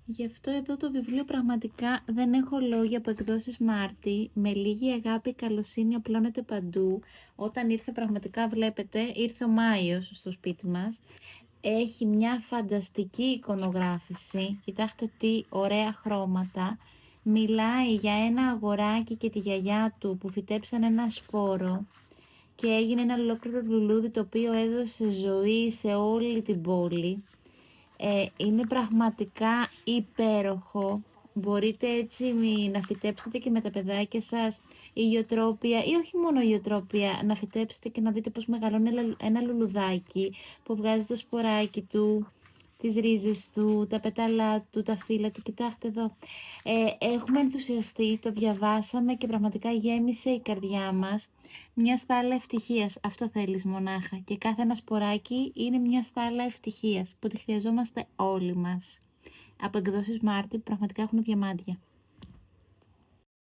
Γι' αυτό εδώ το βιβλίο πραγματικά δεν έχω λόγια από εκδόσεις Μάρτη. Με λίγη αγάπη, καλοσύνη απλώνεται παντού. Όταν ήρθε πραγματικά βλέπετε, ήρθε ο Μάιος στο σπίτι μας. Έχει μια φανταστική εικονογράφηση. Κοιτάξτε τι ωραία χρώματα. Μιλάει για ένα αγοράκι και τη γιαγιά του που φυτέψαν ένα σπόρο και έγινε ένα ολόκληρο λουλούδι το οποίο έδωσε ζωή σε όλη την πόλη. Είναι πραγματικά υπέροχο. Μπορείτε έτσι να φυτέψετε και με τα παιδάκια σας ηλιοτρόπια ή όχι μόνο ηλιοτρόπια, να φυτέψετε και να δείτε πώς μεγαλώνει ένα λουλουδάκι που βγάζει το σποράκι του, τις ρίζες του, τα πέταλά του, τα φύλλα του. Κοιτάξτε εδώ. Έχουμε ενθουσιαστεί, το διαβάσαμε και πραγματικά γέμισε η καρδιά μας. Μια στάλα ευτυχίας, αυτό θέλεις μονάχα. Και κάθε ένα σποράκι είναι μια στάλα ευτυχίας που τη χρειαζόμαστε όλοι μας. Από εκδόσεις Μάρτη πραγματικά έχουν διαμάντια.